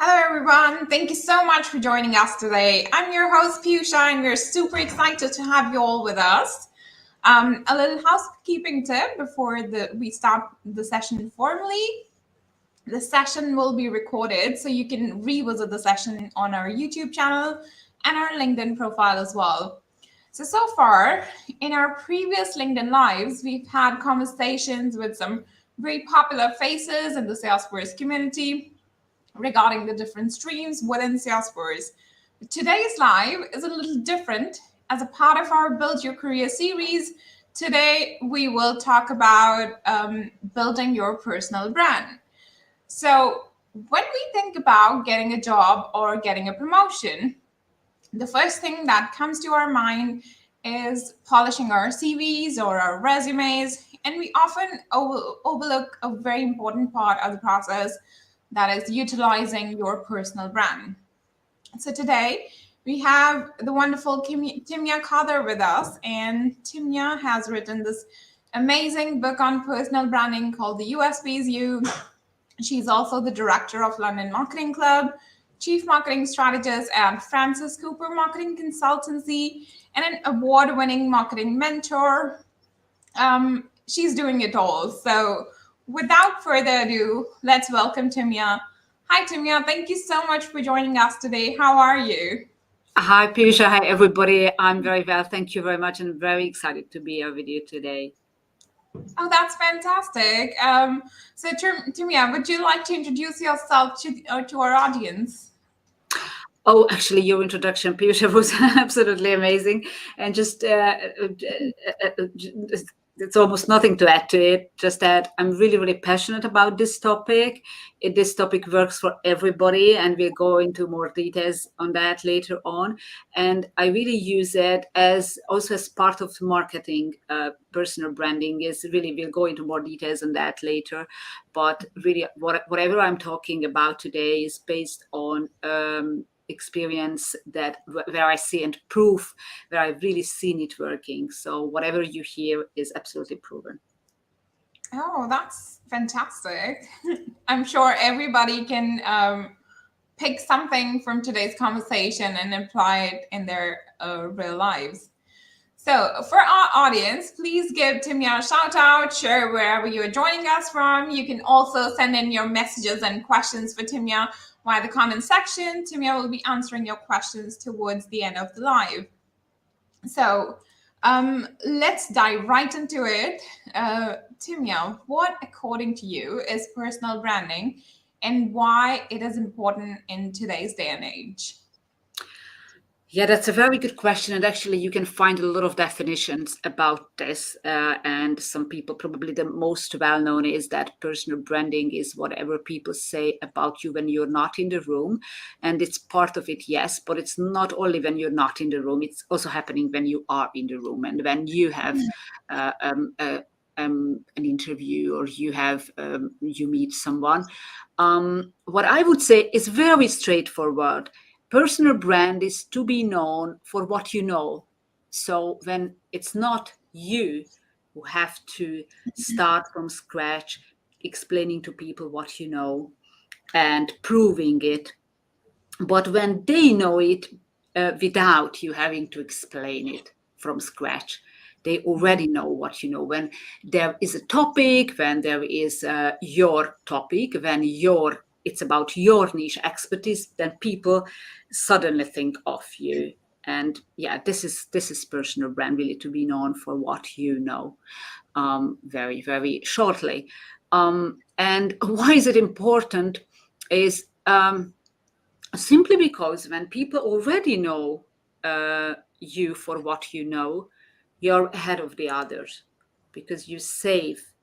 Hello, everyone. Thank you so much for joining us today. I'm your host, Piyusha, and we're super excited to have you all with us. A little housekeeping tip before we start the session formally. The session will be recorded, so you can revisit the session on our YouTube channel and our LinkedIn profile as well. So far, in our previous LinkedIn Lives, we've had conversations with some very popular faces in the Salesforce community regarding the different streams within Salesforce. Today's live is a little different. As a part of our Build Your Career series, today we will talk about building your personal brand. So, when we think about getting a job or getting a promotion, the first thing that comes to our mind is polishing our CVs or our resumes, and we often overlook a very important part of the process, that is utilizing your personal brand. So today we have the wonderful Timea Kadar with us, and Timea has written this amazing book on personal branding called The USP is You. She's also the director of London Marketing Club, chief marketing strategist at Francis Cooper Marketing Consultancy, and an award-winning marketing mentor. She's doing it all. So without further ado, let's welcome Timea. Hi, Timea. Thank you so much for joining us today. How are you? Hi, Piyusha. Hi, everybody. I'm very well. Thank you very much, and very excited to be here with you today. Oh, that's fantastic. So, Timea, would you like to introduce yourself to our audience? Oh, actually, your introduction, Piyusha, was absolutely amazing. And just, it's almost nothing to add to it, just that I'm really, really passionate about this topic. This topic works for everybody, and we'll go into more details on that later on. And I really use it as also as part of marketing. Personal branding is really, we'll go into more details on that later. But really, whatever I'm talking about today is based on experience that where I see and proof where I've really seen it working. So whatever you hear is absolutely proven. Oh, that's fantastic. I'm sure everybody can pick something from today's conversation and apply it in their real lives. So for our audience, please give Timea a shout out, share wherever you're joining us from. You can also send in your messages and questions for Timea via the comment section. Timea will be answering your questions towards the end of the live. So let's dive right into it. Timea, what, according to you, is personal branding and why it is important in today's day and age? Yeah, that's a very good question. And actually, you can find a lot of definitions about this. And some people, probably the most well known is that personal branding is whatever people say about you when you're not in the room. And it's part of it, yes, but it's not only when you're not in the room, it's also happening when you are in the room. And when you have an interview or you meet someone. What I would say is very straightforward. Personal brand is to be known for what you know. So when it's not you who have to start from scratch, explaining to people what you know and proving it, but when they know it without you having to explain it from scratch, they already know what you know. When there is a topic, when there is your topic, when it's about your niche expertise, then people suddenly think of you. And yeah, this is personal brand, really, to be known for what you know. Very, very shortly. And why is it important is simply because when people already know you for what you know, you're ahead of the others because you save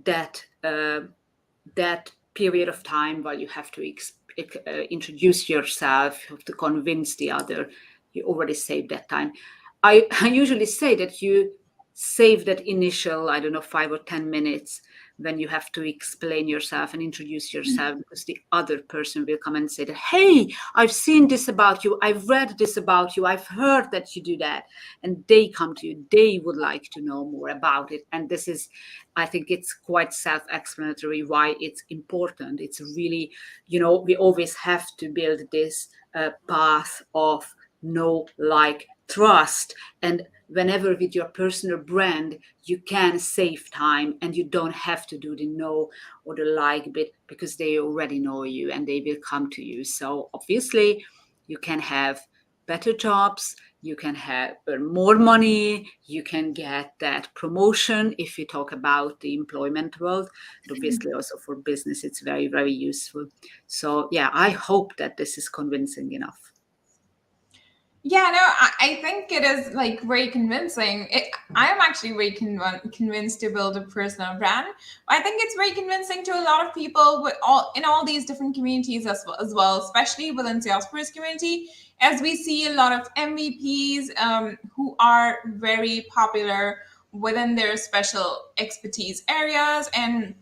that that period of time while you have to introduce yourself, you have to convince the other. You already saved that time. I usually say that you save that initial, I don't know, 5 or 10 minutes when you have to explain yourself and introduce yourself, because the other person will come and say that, hey, I've seen this about you, I've read this about you, I've heard that you do that. And they come to you, they would like to know more about it. And this is, I think it's quite self-explanatory why it's important. It's really, we always have to build this path of know, like, trust. And whenever with your personal brand, you can save time and you don't have to do the know or the like bit, because they already know you and they will come to you. So obviously you can have better jobs, you can earn more money, you can get that promotion if you talk about the employment world. And obviously also for business, it's very, very useful. So yeah, I hope that this is convincing enough. Yeah, no, I think it is like very convincing. I am actually very convinced to build a personal brand. I think it's very convincing to a lot of people in all these different communities as well, especially within Salesforce community, as we see a lot of MVPs who are very popular within their special expertise areas, and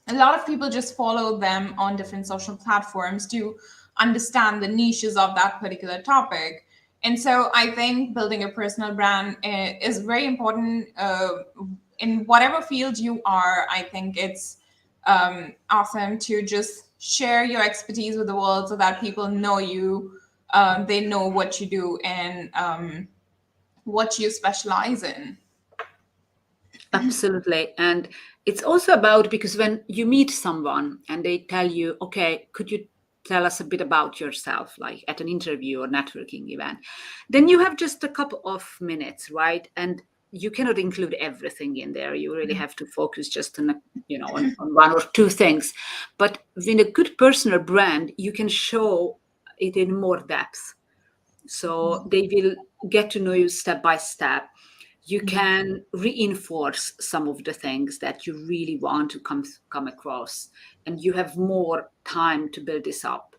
a lot of people just follow them on different social platforms to understand the niches of that particular topic. And so I think building a personal brand is very important in whatever field you are. I think it's awesome to just share your expertise with the world so that people know you, they know what you do, and what you specialize in. Absolutely. And it's also about, because when you meet someone and they tell you, okay, could you tell us a bit about yourself, like at an interview or networking event, then you have just a couple of minutes, right? And you cannot include everything in there. You really have to focus just on, on one or two things. But with a good personal brand, you can show it in more depth. So they will get to know you step by step. You can reinforce some of the things that you really want to come across, and you have more time to build this up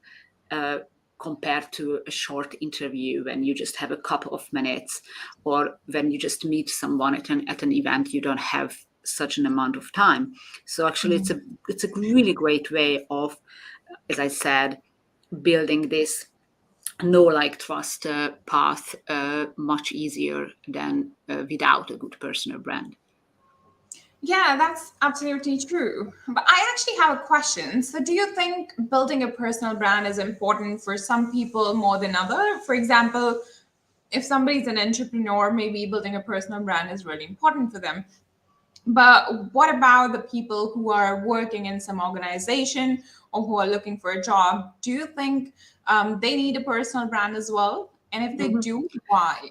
uh, compared to a short interview when you just have a couple of minutes, or when you just meet someone at an event. You don't have such an amount of time. So actually it's a really great way of, as I said, building this know, like, trust path much easier than without a good personal brand. Yeah, that's absolutely true. But I actually have a question. So, do you think building a personal brand is important for some people more than other? For example, if somebody's an entrepreneur, maybe building a personal brand is really important for them. But what about the people who are working in some organization or who are looking for a job? Do you think they need a personal brand as well? And if they Mhm. do, why?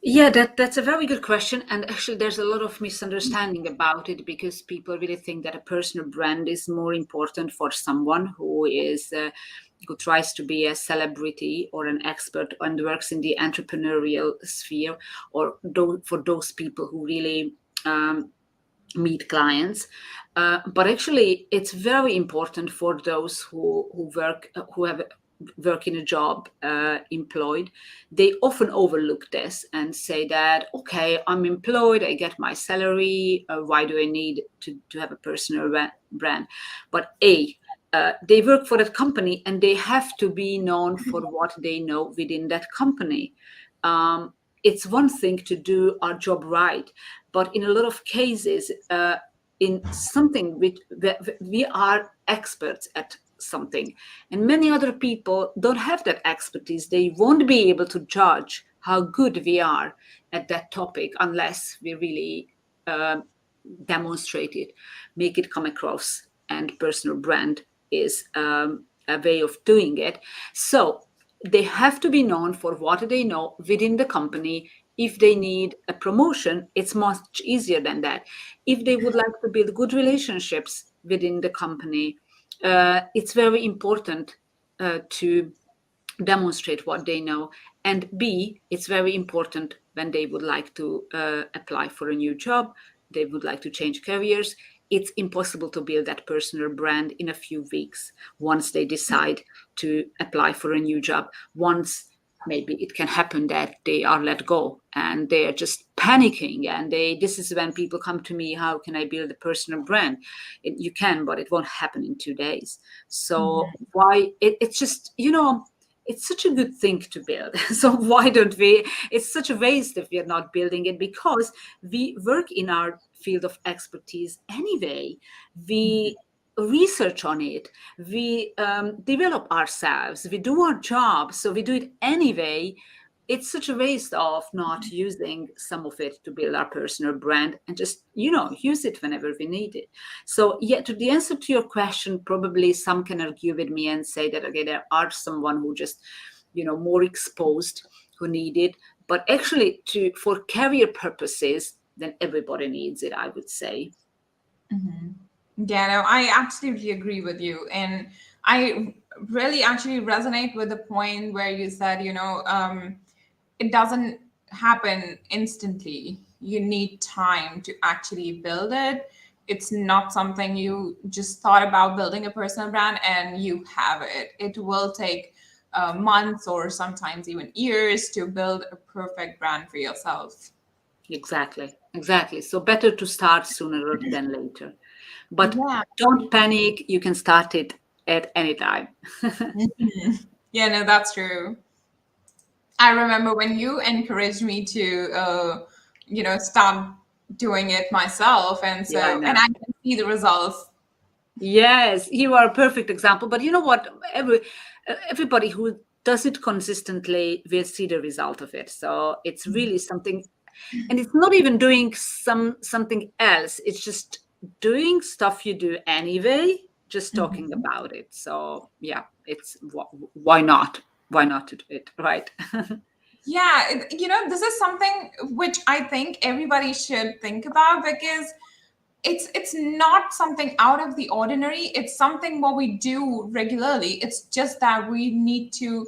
Yeah, that's a very good question. And actually, there's a lot of misunderstanding about it, because people really think that a personal brand is more important for someone who tries to be a celebrity or an expert and works in the entrepreneurial sphere, or for those people who really meet clients. But actually, it's very important for those who have work in a job, employed. They often overlook this and say that, okay, I'm employed, I get my salary, why do I need to have a personal brand? But they work for that company and they have to be known for what they know within that company. um, it's one thing to do our job right, but in a lot of cases, in something which we are experts at something, and many other people don't have that expertise. They won't be able to judge how good we are at that topic unless we really uh, demonstrate it, make it come across, and personal brand is a way of doing it. So they have to be known for what they know within the company. If they need a promotion, it's much easier than that. If they would like to build good relationships within the company, it's very important to demonstrate what they know. And B, it's very important when they would like to apply for a new job, they would like to change careers. It's impossible to build that personal brand in a few weeks once they decide to apply for a new job. Once maybe it can happen that they are let go and they are just panicking, and this is when people come to me, how can I build a personal brand? You can, but it won't happen in 2 days. So Mhm. why it's just, it's such a good thing to build. So why don't we? It's such a waste if we are not building it, because we work in our field of expertise anyway. We research on it, we develop ourselves, we do our job, so we do it anyway. It's such a waste of not using some of it to build our personal brand and just, use it whenever we need it. So yeah, to the answer to your question, probably some can argue with me and say that, okay, there are someone who just, more exposed, who need it, but actually to for career purposes, then everybody needs it, I would say. Mhm. Yeah, no, I absolutely agree with you. And I really actually resonate with the point where you said, it doesn't happen instantly. You need time to actually build it. It's not something you just thought about building a personal brand and you have it. It will take months or sometimes even years to build a perfect brand for yourself. Exactly. So better to start sooner rather than later. But Yeah. don't panic. You can start it at any time. Mhm. Yeah, no, that's true. I remember when you encouraged me to, start doing it myself, and Yeah, I so and know. I can see the results. Yes, you are a perfect example. But you know what? Everybody who does it consistently will see the result of it. So it's really something, and it's not even doing something else. It's just doing stuff you do anyway, just talking Mhm. about it. So yeah, it's why not? Why not to do it, right? Yeah, this is something which I think everybody should think about because it's not something out of the ordinary. It's something what we do regularly. It's just that we need to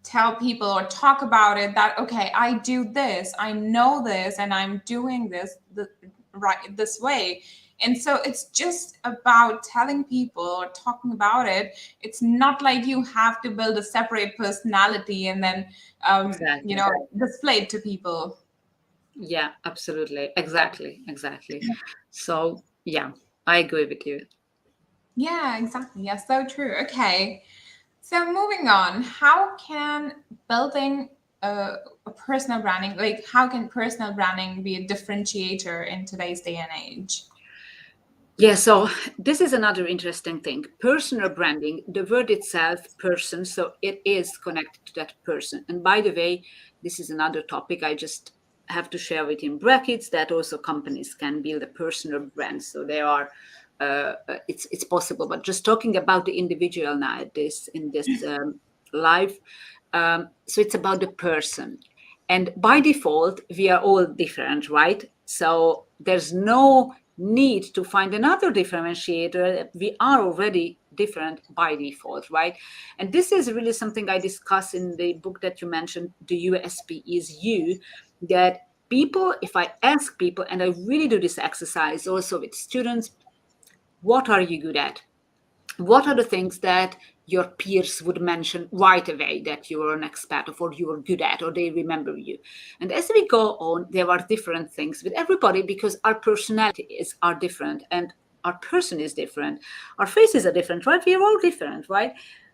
tell people or talk about it that okay, I do this, I know this, and I'm doing this right this way. And so it's just about telling people or talking about it. It's not like you have to build a separate personality and then Exactly. display it to people. Yeah, absolutely. Exactly. So, yeah, I agree with you. Yeah, exactly. Yeah, so true. Okay. So moving on, how can building a personal branding, like how can personal branding be a differentiator in today's day and age? Yeah, so this is another interesting thing. Personal branding, the word itself, person, so it is connected to that person. And by the way, this is another topic I just have to share with in brackets that also companies can build a personal brand. So there are, it's possible. But just talking about the individual now, this in this life, so it's about the person. And by default, we are all different, right? So there's no need to find another differentiator. We are already different by default, right? And this is really something I discuss in the book that you mentioned, The USP is You, that people, if I ask people, and I really do this exercise also with students, what are you good at? What are the things that your peers would mention right away that you are an expert of or you are good at or they remember you? And as we go on, there are different things with everybody because our personalities are different and our person is different. Our faces are different, right? We are all different, right?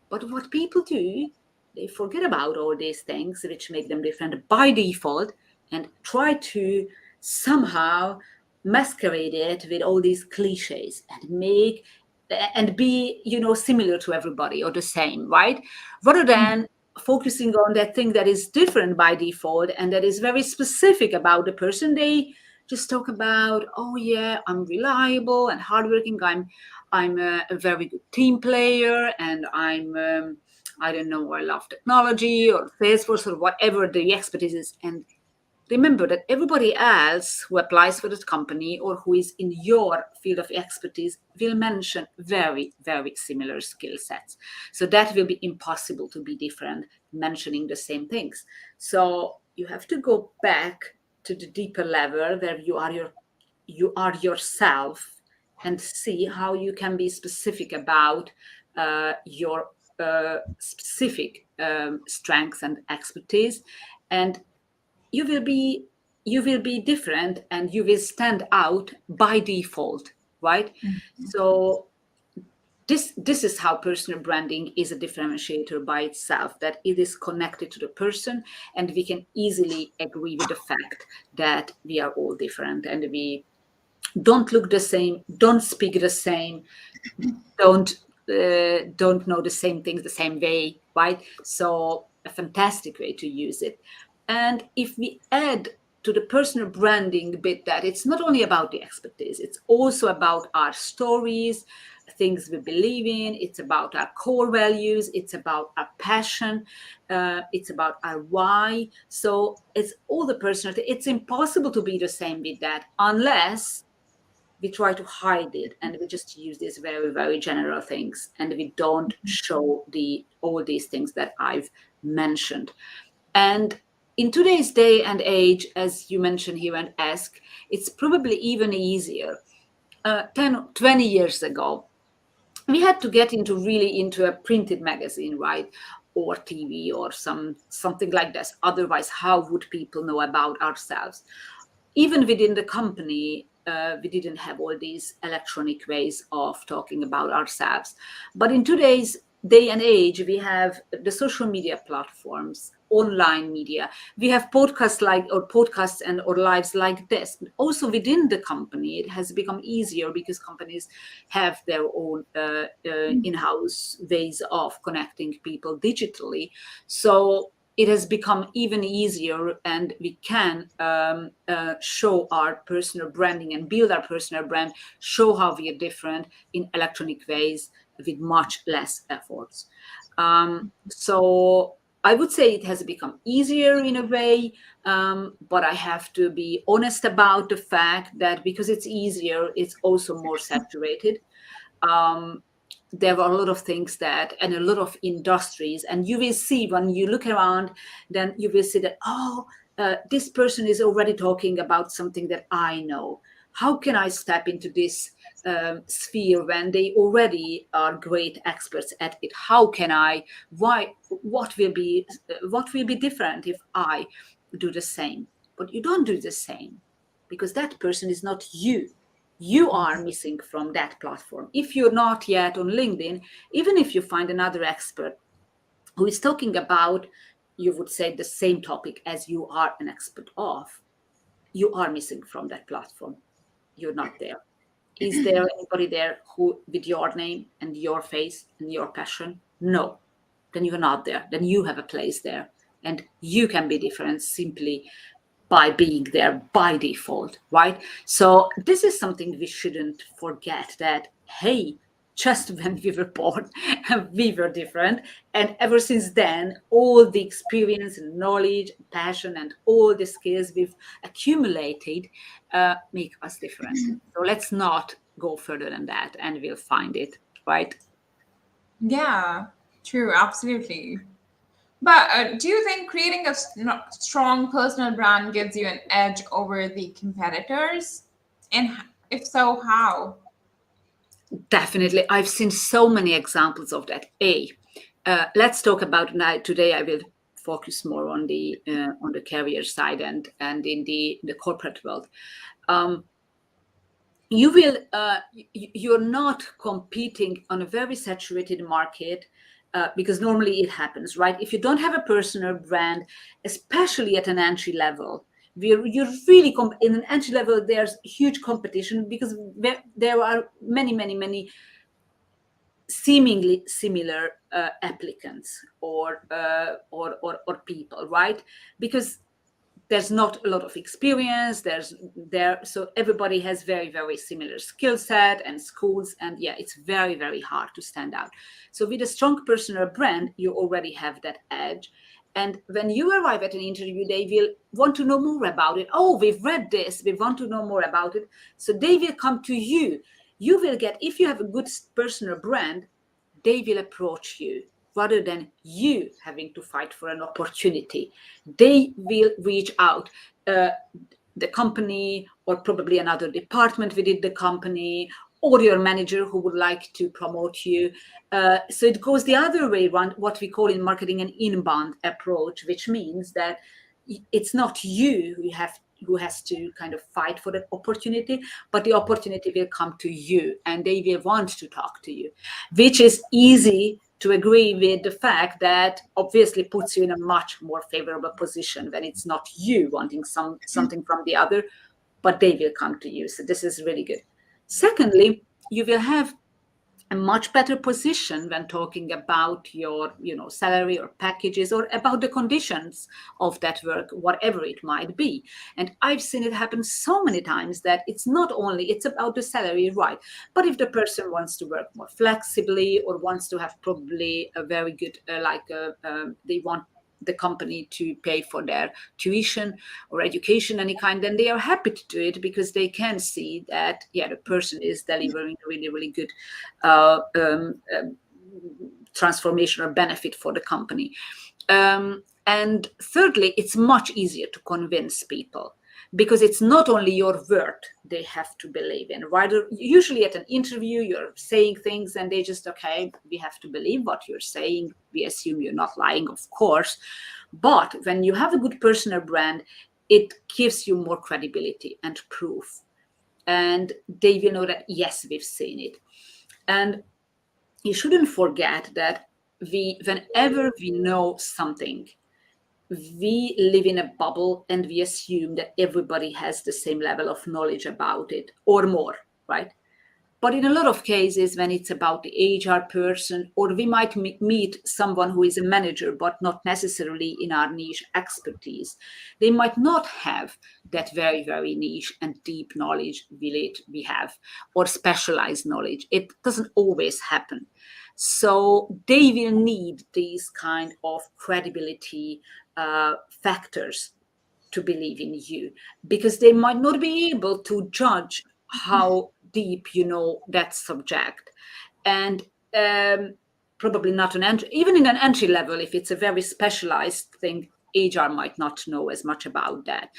But what people do, they forget about all these things which make them different by default and try to somehow masquerade it with all these cliches and be similar to everybody or the same, right, rather than focusing on that thing that is different by default and that is very specific about the person. They just talk about, oh yeah, I'm reliable and hardworking, I'm a very good team player, and I don't know, I love technology or Salesforce or whatever the expertise is. And remember that everybody else who applies for that company or who is in your field of expertise will mention very, very similar skill sets. So that will be impossible to be different, mentioning the same things. So you have to go back to the deeper level where you are yourself and see how you can be specific about your specific strengths and expertise, and you will be different, and you will stand out by default, right? So this is how personal branding is a differentiator by itself, that it is connected to the person, and we can easily agree with the fact that we are all different, and we don't look the same, don't speak the same, don't know the same things the same way, right? So a fantastic way to use it. And if we add to the personal branding bit that it's not only about the expertise, it's also about our stories, things we believe in, it's about our core values, it's about our passion, it's about our why. So it's all the personality. It's impossible to be the same with that unless we try to hide it, and we just use these very, very general things, and we don't show all these things that I've mentioned. And in today's day and age, as you mentioned here and ask, it's probably even easier. 10, 20 years ago, we had to get into a printed magazine, right? Or TV or something like this. Otherwise, how would people know about ourselves? Even within the company, we didn't have all these electronic ways of talking about ourselves. But in today's day and age, we have the social media platforms, online media. We have podcasts and or lives like this. Also within the company, it has become easier because companies have their own in-house ways of connecting people digitally. So it has become even easier, and we can show our personal branding and build our personal brand, show how we are different in electronic ways with much less efforts. So I would say it has become easier in a way, but I have to be honest about the fact that because it's easier, it's also more saturated. There are a lot of things and a lot of industries, and you will see when you look around, then you will see that, this person is already talking about something that I know. How can I step into this sphere when they already are great experts at it? How can I? Why? What will be different if I do the same? But you don't do the same because that person is not you. You are missing from that platform. If you're not yet on LinkedIn, even if you find another expert who is talking about, you would say, the same topic as you are an expert of, you are missing from that platform. You're not there. Is there anybody there who, with your name and your face and your passion? No. Then you're not there. Then you have a place there. And you can be different simply by being there by default, right? So this is something we shouldn't forget, that, hey, just when we were born, we were different. And ever since then, all the experience and knowledge, passion, and all the skills we've accumulated make us different. So let's not go further than that, and we'll find it, right? Yeah, true, absolutely. But do you think creating a strong personal brand gives you an edge over the competitors? And if so, how? Definitely. I've seen so many examples of that. Let's talk about now. Today, I will focus more on the career side and in the corporate world. You will you're not competing on a very saturated market, because normally it happens, right? If you don't have a personal brand, especially at an entry level, you're really in an entry level, there's huge competition because there are many seemingly similar applicants or people, right? Because there's not a lot of experience so everybody has very similar skill set and schools, and yeah, it's very hard to stand out. So with a strong personal brand, you already have that edge. And when you arrive at an interview, they will want to know more about it. Oh, we've read this, we want to know more about it. So they will come to you. You will get, if you have a good personal brand, they will approach you rather than you having to fight for an opportunity. They will reach out. The company, or probably another department within the company, or your manager who would like to promote you. So it goes the other way around, what we call in marketing an inbound approach, which means that it's not you who has to kind of fight for that opportunity, but the opportunity will come to you and they will want to talk to you, which is easy to agree with the fact that obviously puts you in a much more favorable position when it's not you wanting something from the other, but they will come to you. So this is really good. Secondly, you will have a much better position when talking about your salary or packages or about the conditions of that work, whatever it might be. And I've seen it happen so many times that it's about the salary, right? But if the person wants to work more flexibly or wants to have probably a very good they want the company to pay for their tuition or education any kind, then they are happy to do it because they can see that the person is delivering a really, really good transformation or benefit for the company. And thirdly, it's much easier to convince people because it's not only your word they have to believe in, right? Usually at an interview, you're saying things and they just, okay, we have to believe what you're saying. We assume you're not lying, of course. But when you have a good personal brand, it gives you more credibility and proof. And they will know that, yes, we've seen it. And you shouldn't forget that whenever we know something, we live in a bubble and we assume that everybody has the same level of knowledge about it or more, right? But in a lot of cases, when it's about the HR person, or we might meet someone who is a manager, but not necessarily in our niche expertise, they might not have that very, very niche and deep knowledge we have, or specialized knowledge. It doesn't always happen. So they will need these kind of credibility factors to believe in you, because they might not be able to judge how deep you know that subject. And probably not even in an entry level, if it's a very specialized thing, HR might not know as much about that.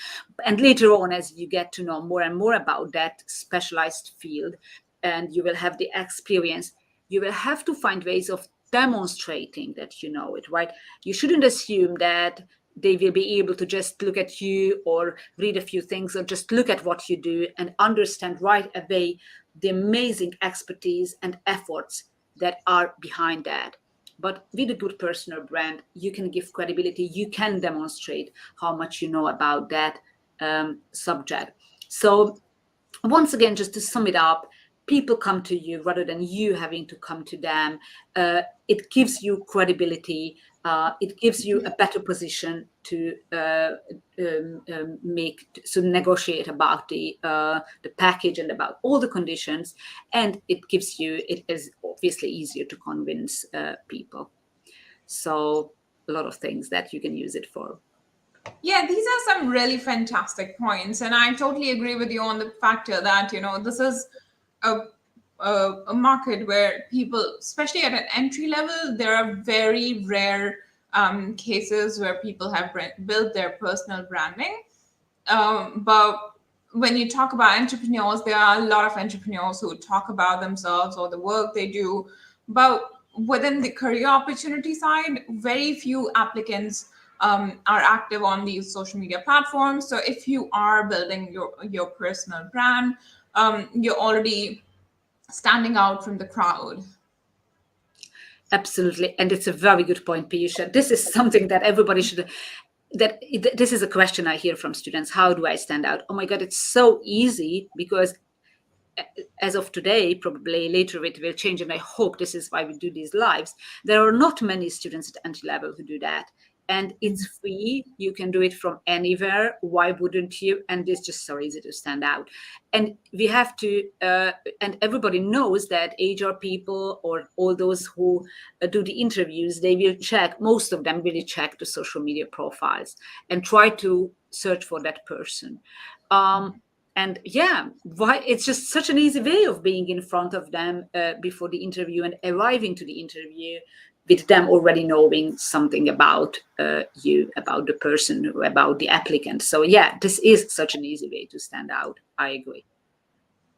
And later on, as you get to know more and more about that specialized field and you will have the experience, you will have to find ways of demonstrating that you know it, right? You shouldn't assume that they will be able to just look at you or read a few things or just look at what you do and understand right away the amazing expertise and efforts that are behind that. But with a good personal brand, you can give credibility. You can demonstrate how much you know about that subject. So once again, just to sum it up, people come to you rather than you having to come to them. It gives you credibility. It gives you a better position to negotiate about the package and about all the conditions, and it is obviously easier to convince people. So a lot of things that you can use it for. Yeah, these are some really fantastic points, and I totally agree with you on the factor that this is a a market where people, especially at an entry level, there are very rare cases where people have built their personal branding. But when you talk about entrepreneurs, there are a lot of entrepreneurs who talk about themselves or the work they do. But within the career opportunity side, very few applicants are active on these social media platforms. So if you are building your personal brand, you're already standing out from the crowd. Absolutely. And it's a very good point, Piyusha. This is something that everybody should, this is a question I hear from students. How do I stand out? Oh my God, it's so easy, because as of today, probably later it will change. And I hope this is why we do these lives. There are not many students at entry level who do that. And it's free. You can do it from anywhere. Why wouldn't you? And it's just so easy to stand out. And we have to, and everybody knows that HR people or all those who do the interviews, they will check, most of them really check the social media profiles and try to search for that person. And yeah, why it's just such an easy way of being in front of them before the interview and arriving to the interview with them already knowing something about you, about the person, about the applicant. So yeah, this is such an easy way to stand out. I agree.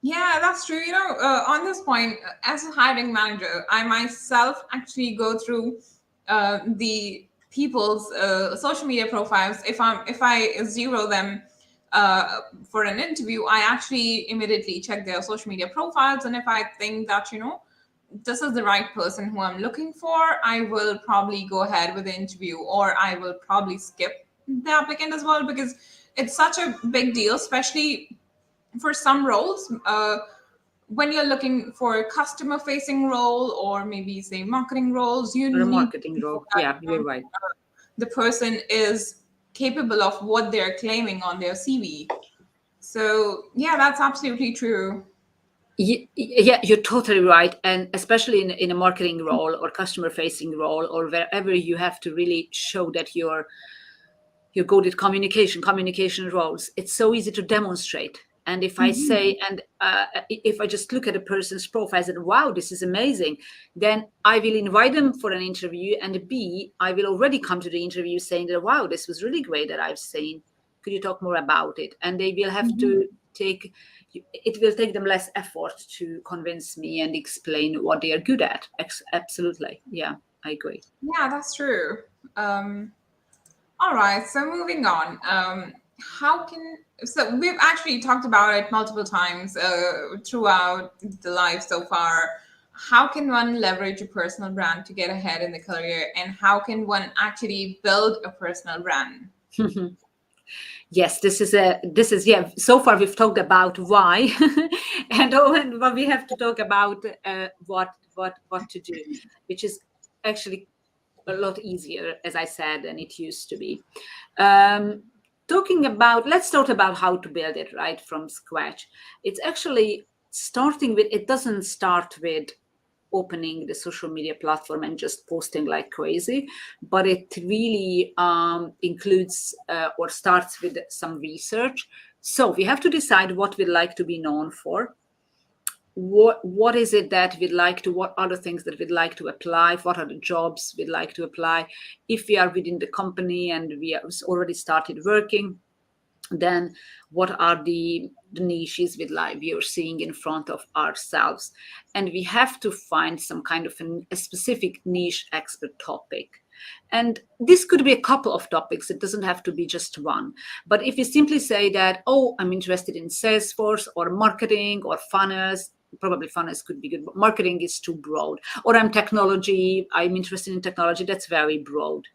Yeah, that's true. On this point, as a hiring manager, I myself actually go through the people's social media profiles. If I zero them for an interview, I actually immediately check their social media profiles, and if I think that this is the right person who I'm looking for, I will probably go ahead with the interview, or I will probably skip the applicant as well, because it's such a big deal, especially for some roles. When you're looking for a customer facing role, or maybe say marketing roles, you Or a need to marketing show role. that Yeah, you're right. the person is capable of what they're claiming on their CV. So yeah, that's absolutely true. Yeah, you're totally right. And especially in a marketing role or customer facing role, or wherever you have to really show that you're good at communication roles, it's so easy to demonstrate. And if I say, and if I just look at a person's profile and wow, this is amazing, then I will invite them for an interview, and B, I will already come to the interview saying that wow, this was really great that I've seen, could you talk more about it? And they will have to take, it will take them less effort to convince me and explain what they are good at. Absolutely, yeah, I agree. Yeah, that's true. um All right, so moving on. How can so we've actually talked about it multiple times throughout the life so far. How can one leverage a personal brand to get ahead in the career, and how can one actually build a personal brand? Yes, this is yeah. So far, we've talked about why, and but we have to talk about what to do, which is actually a lot easier, as I said, than it used to be. Um, Talking about, let's talk about how to build it right from scratch. It's actually starting with. It doesn't start with opening the social media platform and just posting like crazy, but it really includes or starts with some research. So we have to decide what we'd like to be known for. What is it that we'd like to, what are the things that we'd like to apply, what are the jobs we'd like to apply. If we are within the company and we have already started working, then what are the niches with life we are seeing in front of ourselves, and we have to find some kind of a specific niche expert topic. And this could be a couple of topics, it doesn't have to be just one. But if you simply say that, oh, I'm interested in Salesforce or marketing or funnels, probably funnels could be good, but marketing is too broad. Or I'm interested in technology, that's very broad.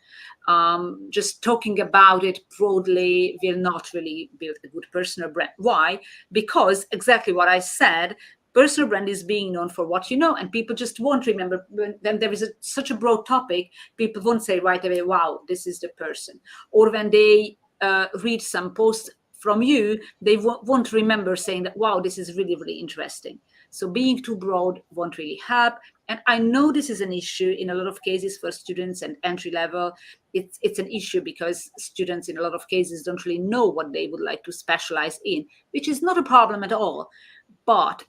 Just talking about it broadly will not really build a good personal brand. Why? Because exactly what I said, personal brand is being known for what you know, and people just won't remember when there is such a broad topic. People won't say right away, wow, this is the person. Or when they read some post from you, they won't remember saying that, wow, this is really, really interesting. So being too broad won't really help. And I know this is an issue in a lot of cases for students and entry level. It's an issue because students in a lot of cases don't really know what they would like to specialize in, which is not a problem at all. But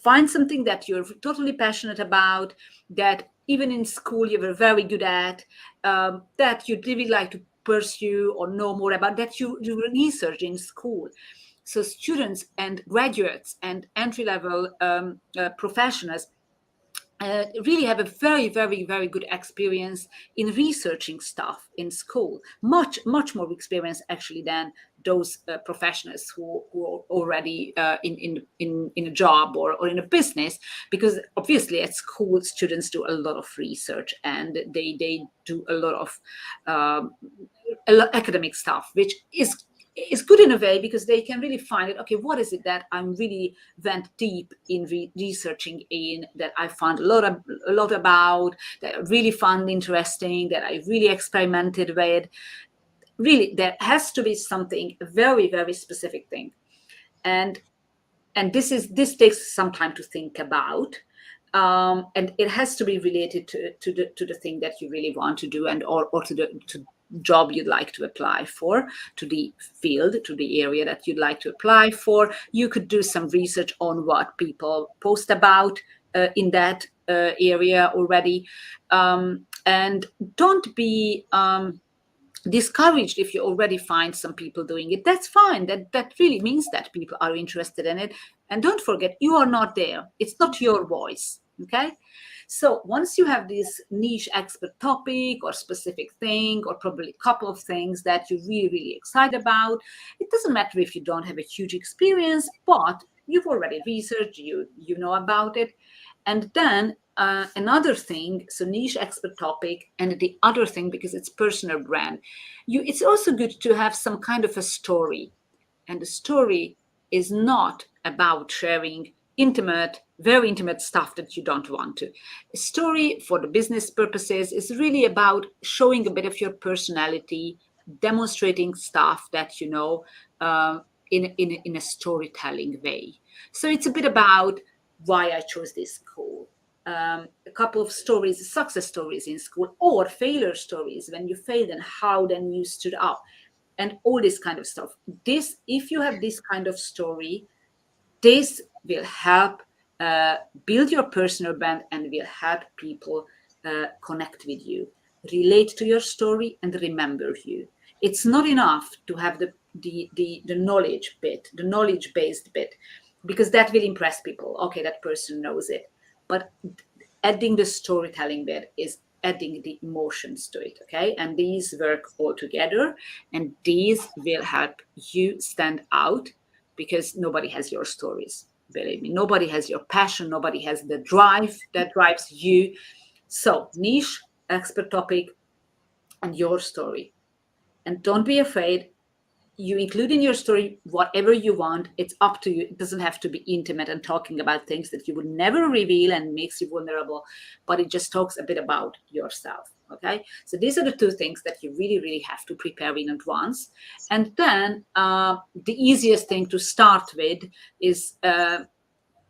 find something that you're totally passionate about, that even in school you were very good at, that you'd really like to pursue or know more about, that you research in school. So students and graduates and entry level professionals really have a very, very, very good experience in researching stuff in school. Much more experience actually than those professionals who are already in a job or in a business, because obviously at school students do a lot of research and they do um, a lot academic stuff, which is good in a way because they can really find it. Okay, what is it that I'm really went deep in researching in, that I found a lot about, that I really found interesting, that I really experimented with. Really, there has to be something, a very, very specific thing. And this takes some time to think about, and it has to be related to the thing that you really want to do, and or to the job you'd like to apply for, to the field, to the area that you'd like to apply for. You could do some research on what people post about in that area already, and don't be discouraged if you already find some people doing it. That's fine. That really means that people are interested in it. And don't forget, you are not there. It's not your voice. Okay. So once you have this niche expert topic or specific thing, or probably a couple of things that you're really, really excited about, it doesn't matter if you don't have a huge experience, but you've already researched, you know about it. And then another thing, so niche expert topic, and the other thing, because it's personal brand, it's also good to have some kind of a story. And the story is not about sharing very intimate stuff that you don't want to. A story for the business purposes is really about showing a bit of your personality, demonstrating stuff that you know in a storytelling way. So it's a bit about why I chose this school. A couple of stories, success stories in school, or failure stories when you failed and how then you stood up, and all this kind of stuff. This, if you have this kind of story, this will help build your personal brand and will help people connect with you, relate to your story, and remember you. It's not enough to have the knowledge bit, the knowledge based bit, because that will impress people. Okay, that person knows it. But adding the storytelling bit is adding the emotions to it. Okay, and these work all together, and these will help you stand out, because nobody has your stories. Believe me, nobody has your passion, nobody has the drive that drives you. So niche, expert topic, and your story. And don't be afraid. You include in your story whatever you want. It's up to you. It doesn't have to be intimate and talking about things that you would never reveal and makes you vulnerable, but it just talks a bit about yourself. Okay, so these are the two things that you really, really have to prepare in advance. And then the easiest thing to start with is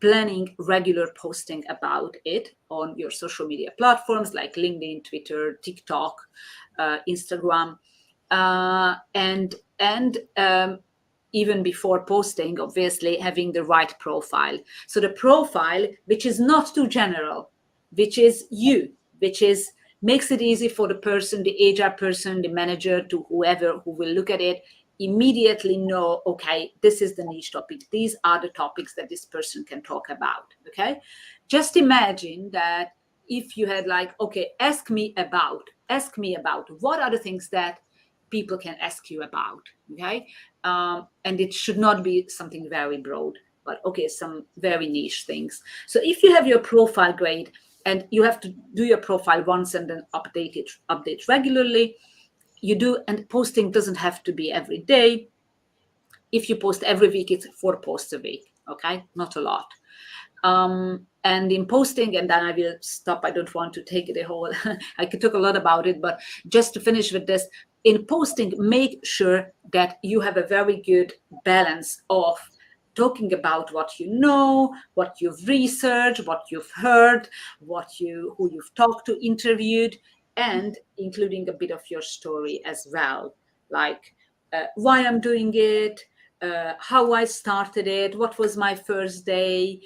planning regular posting about it on your social media platforms like LinkedIn, Twitter, TikTok, Instagram, and even before posting, obviously having the right profile. So the profile, which is not too general, which is you, which is makes it easy for the person, the HR person, the manager, to whoever who will look at it, immediately know, okay, this is the niche topic. These are the topics that this person can talk about. Okay. Just imagine that if you had like, okay, ask me about what are the things that people can ask you about. Okay. And it should not be something very broad, but okay, some very niche things. So if you have your profile, great, and you have to do your profile once and then update regularly. You do, and posting doesn't have to be every day. If you post every week, it's 4 posts a week. Okay, not a lot. And in posting, and then I will stop. I don't want to take it a whole. I could talk a lot about it, but just to finish with this, in posting, make sure that you have a very good balance of talking about what you know, what you've researched, what you've heard, who you've talked to, interviewed, and including a bit of your story as well, like why I'm doing it, how I started it, what was my first day.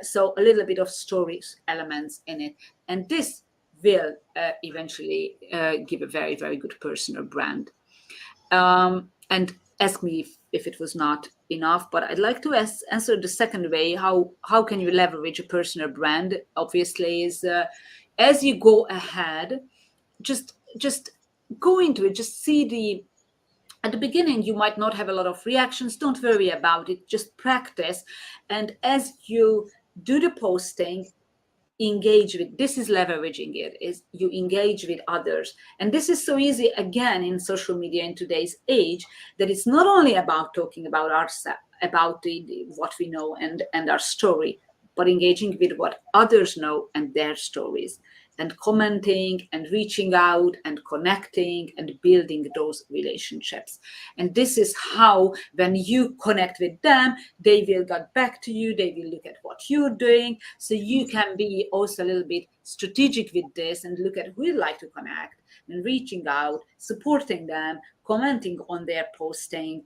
So a little bit of stories elements in it. And this will eventually give a very, very good personal brand. And ask me if it was not enough, but I'd like to answer the second way. How can you leverage a personal brand? Obviously, is as you go ahead, just go into it. Just see at the beginning, you might not have a lot of reactions. Don't worry about it. Just practice. And as you do the posting, engage with, this is leveraging it, is you engage with others. And this is so easy, again, in social media in today's age, that it's not only about talking about ourselves, about what we know and our story, but engaging with what others know and their stories, and commenting and reaching out and connecting and building those relationships. And this is how, when you connect with them, they will get back to you, they will look at what you're doing. So you can be also a little bit strategic with this and look at who you'd like to connect, and reaching out, supporting them, commenting on their posting,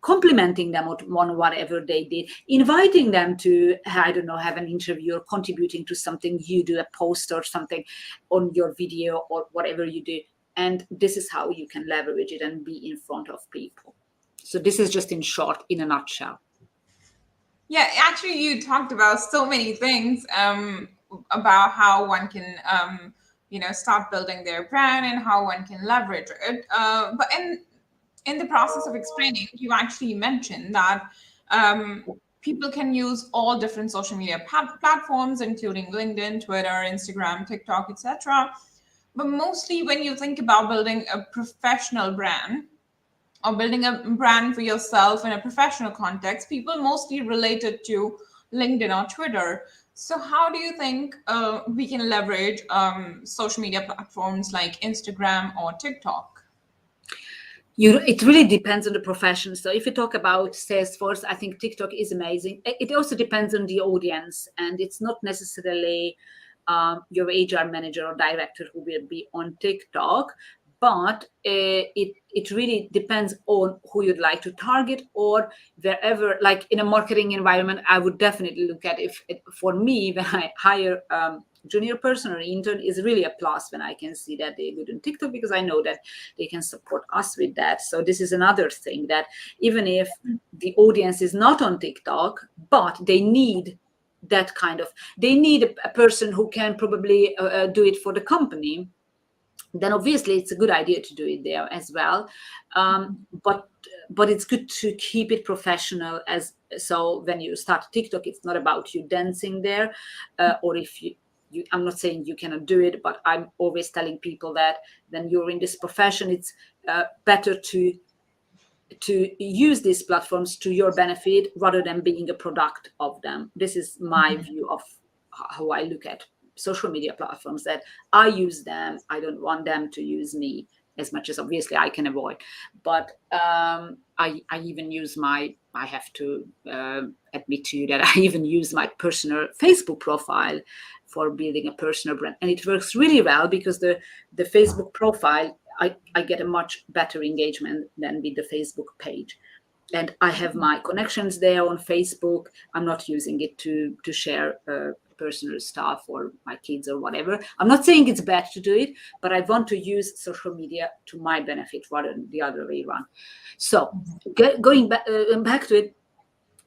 complimenting them on whatever they did, inviting them to, I don't know, have an interview, or contributing to something you do, a post or something on your video or whatever you do. And this is how you can leverage it and be in front of people. So this is just in short, in a nutshell. Yeah, actually, you talked about so many things about how one can, start building their brand and how one can leverage it. But in the process of explaining, you actually mentioned that um, people can use all different social media platforms, including LinkedIn, Twitter, Instagram, TikTok, etc. But mostly, when you think about building a professional brand, or building a brand for yourself in a professional context, people mostly relate it to LinkedIn or Twitter. So, how do you think we can leverage social media platforms like Instagram or TikTok? It really depends on the profession. So if you talk about Salesforce, I think TikTok is amazing. It also depends on the audience, and it's not necessarily your HR manager or director who will be on TikTok, but it really depends on who you'd like to target, or wherever. Like in a marketing environment, I would definitely look at for me when I hire. Junior person or intern is really a plus when I can see that they're good on TikTok, because I know that they can support us with that. So this is another thing, that even if the audience is not on TikTok, but they need that kind of, they need a person who can probably do it for the company, then obviously it's a good idea to do it there as well. But it's good to keep it professional. As so when you start TikTok, it's not about you dancing there, or if I'm not saying you cannot do it, but I'm always telling people that when you're in this profession, it's better to use these platforms to your benefit rather than being a product of them. This is my view of how I look at social media platforms, that I use them. I don't want them to use me, as much as obviously I can avoid. But I even use I have to admit to you that I even use my personal Facebook profile for building a personal brand. And it works really well, because the Facebook profile, I get a much better engagement than with the Facebook page. And I have my connections there on Facebook. I'm not using it to share personal stuff or my kids or whatever. I'm not saying it's bad to do it, but I want to use social media to my benefit rather than the other way around. So going back to it,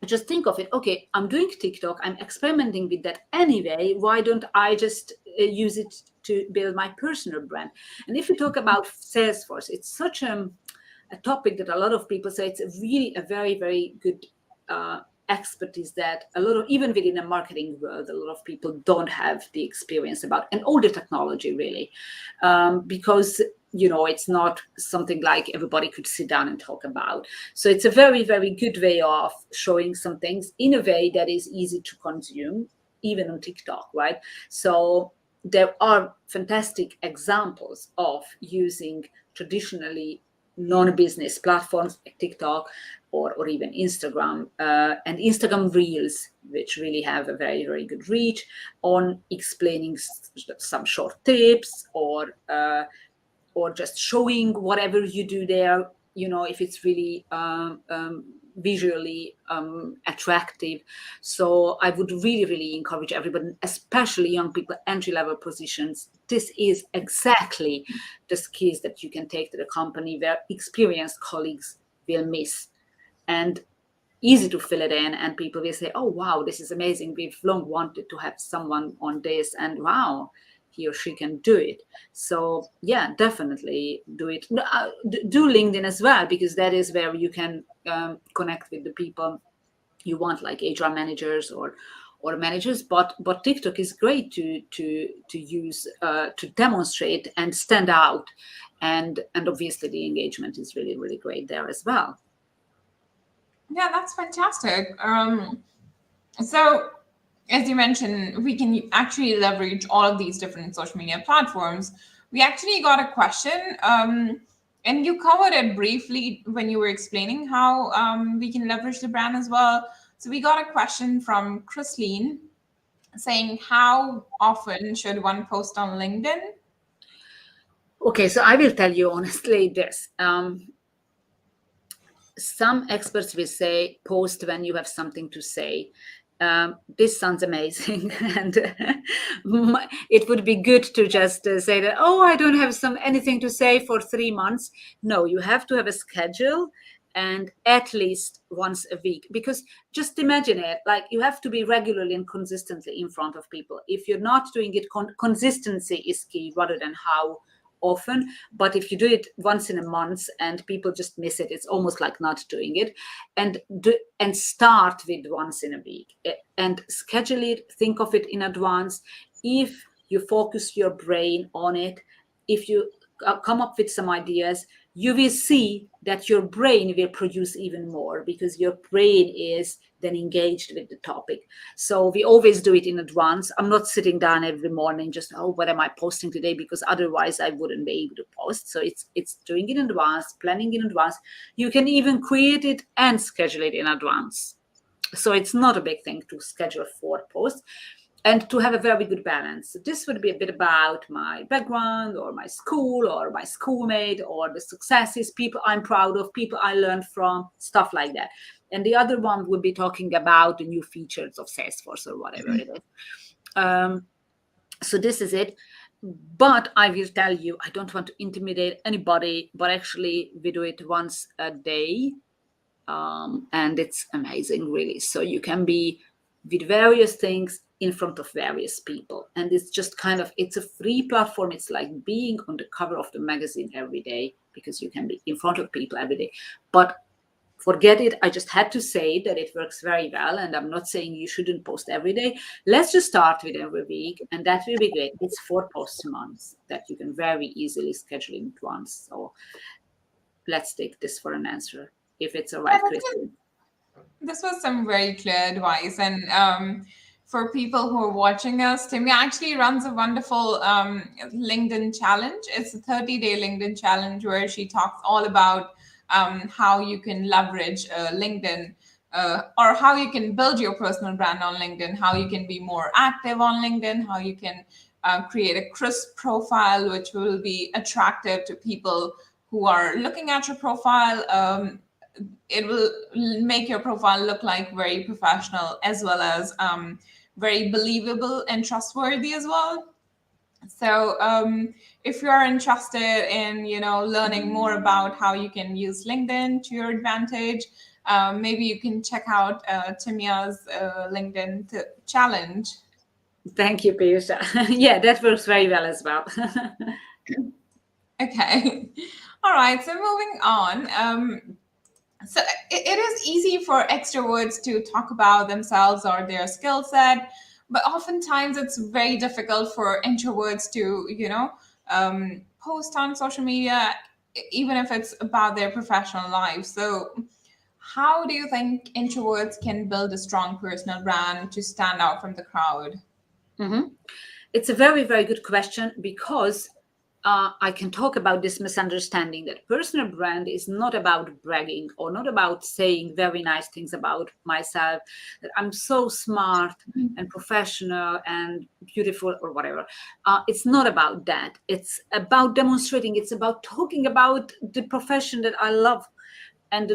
just think of it. Okay, I'm doing TikTok. I'm experimenting with that anyway. Why don't I just use it to build my personal brand? And if you talk about Salesforce, it's such a topic that a lot of people say it's really a very, very good expertise that a lot of, even within the marketing world, a lot of people don't have the experience about, and all the technology really, because it's not something like everybody could sit down and talk about. So it's a very, very good way of showing some things in a way that is easy to consume, even on TikTok, right? So there are fantastic examples of using traditionally non-business platforms like TikTok or even Instagram, and Instagram Reels, which really have a very, very good reach on explaining some short tips, or just showing whatever you do there, if it's really visually attractive. So I would really, really encourage everybody, especially young people, entry-level positions. This is exactly the skills that you can take to the company where experienced colleagues will miss. And easy to fill it in, and people will say, oh wow, this is amazing, we've long wanted to have someone on this, and wow, he or she can do it. So yeah, definitely do it. Do LinkedIn as well, because that is where you can connect with the people you want, like HR managers or managers. But TikTok is great to use, to demonstrate and stand out, and obviously the engagement is really, really great there as well. Yeah, that's fantastic. So, as you mentioned, we can actually leverage all of these different social media platforms. We actually got a question, and you covered it briefly when you were explaining how we can leverage the brand as well. So, we got a question from Chrisline saying, how often should one post on LinkedIn? Okay, so I will tell you honestly this. Some experts will say post when you have something to say. This sounds amazing, and it would be good to just say that, oh, I don't have anything to say for 3 months. No, you have to have a schedule, and at least once a week. Because just imagine it, like you have to be regularly and consistently in front of people. If you're not doing it, consistency is key rather than how often. But if you do it once in a month and people just miss it, it's almost like not doing it. And start with once in a week and schedule it, think of it in advance. If you focus your brain on it, if you come up with some ideas, you will see that your brain will produce even more, because your brain is then engaged with the topic. So we always do it in advance. I'm not sitting down every morning just, oh, what am I posting today? Because otherwise I wouldn't be able to post. So it's doing it in advance, planning in advance. You can even create it and schedule it in advance. So it's not a big thing to schedule 4 posts, and to have a very good balance. So this would be a bit about my background, or my school, or my schoolmate, or the successes, people I'm proud of, people I learned from, stuff like that. And the other one would be talking about the new features of Salesforce or whatever it is. So this is it. But I will tell you, I don't want to intimidate anybody, but actually we do it once a day. And it's amazing, really. So you can be with various things in front of various people. And it's just kind of, it's a free platform. It's like being on the cover of the magazine every day, because you can be in front of people every day. But forget it. I just had to say that it works very well. And I'm not saying you shouldn't post every day. Let's just start with every week. And that will be great. It's 4 posts a month that you can very easily schedule in advance. So let's take this for an answer, if it's all right, Kristen. This was some very clear advice. And for people who are watching us, Timea actually runs a wonderful LinkedIn challenge. It's a 30-day LinkedIn challenge where she talks all about how you can leverage LinkedIn, or how you can build your personal brand on LinkedIn, how you can be more active on LinkedIn, how you can create a crisp profile which will be attractive to people who are looking at your profile. It will make your profile look like very professional, as well as very believable and trustworthy as well. So if you are interested in learning more about how you can use LinkedIn to your advantage, maybe you can check out Timea's LinkedIn challenge. Thank you, Piyusha. Yeah, that works very well as well. Okay. All right. So moving on. So it is easy for extroverts to talk about themselves or their skill set, but oftentimes it's very difficult for introverts to, post on social media, even if it's about their professional life. So how do you think introverts can build a strong personal brand to stand out from the crowd? Mm-hmm. It's a very, very good question, because I can talk about this misunderstanding that personal brand is not about bragging, or not about saying very nice things about myself, that I'm so smart and professional and beautiful or whatever. It's not about that. It's about demonstrating. It's about talking about the profession that I love, and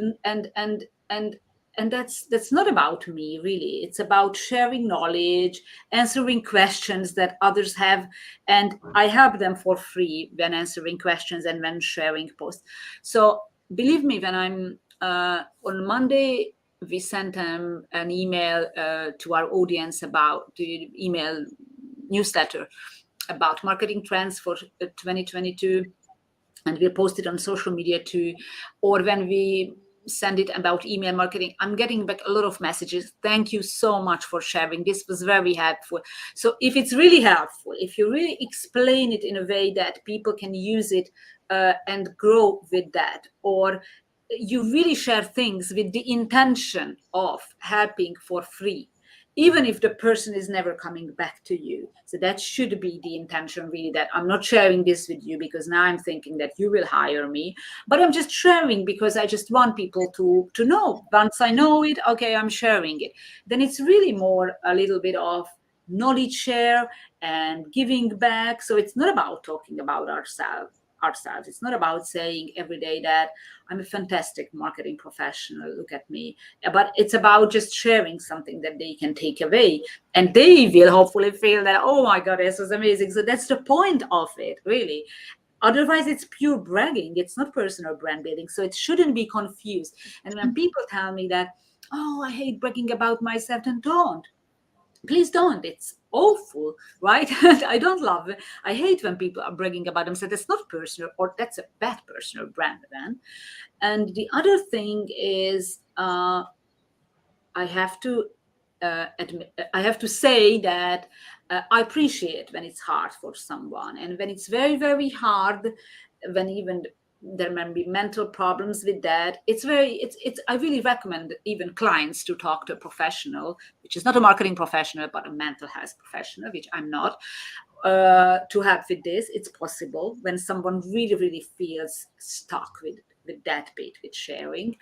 and that's not about me, really. It's about sharing knowledge, answering questions that others have, and I help them for free when answering questions and when sharing posts. So believe me, when I'm on Monday, we sent them an email to our audience about the email newsletter about marketing trends for 2022, and we post it on social media too. Or when we send it about email marketing, I'm getting back a lot of messages. Thank you so much for sharing. This was very helpful. So if it's really helpful, if you really explain it in a way that people can use it and grow with that, or you really share things with the intention of helping for free, even if the person is never coming back to you. So that should be the intention, really, that I'm not sharing this with you because now I'm thinking that you will hire me, but I'm just sharing because I just want people to know. Once I know it, okay, I'm sharing it. Then it's really more a little bit of knowledge share and giving back. So it's not about talking about ourselves. It's not about saying every day that I'm a fantastic marketing professional, look at me. But it's about just sharing something that they can take away, and they will hopefully feel that, oh my God, this was amazing. So that's the point of it, really. Otherwise, it's pure bragging. It's not personal brand building. So it shouldn't be confused. And when people tell me that, oh, I hate bragging about myself, then don't. Please don't. It's awful, right? I don't love it. I hate when people are bragging about themselves. That's not personal, or that's a bad personal brand then. And the other thing is, I have to I have to say that I appreciate when it's hard for someone, and when it's very, very hard, when even there may be mental problems with that. It's. I really recommend even clients to talk to a professional, which is not a marketing professional, but a mental health professional, which I'm not. To help with this, it's possible when someone really, really feels stuck with that bit, with sharing,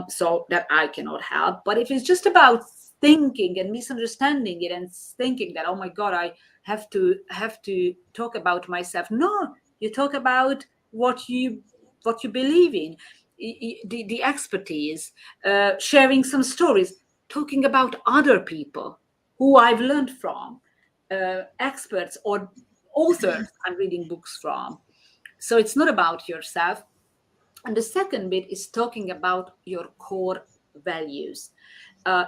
so that I cannot help. But if it's just about thinking and misunderstanding it and thinking that, oh my God, I have to talk about myself. No, you talk about what you believe in, the expertise, sharing some stories, talking about other people who I've learned from, experts or authors I'm reading books from. So it's not about yourself. And the second bit is talking about your core values,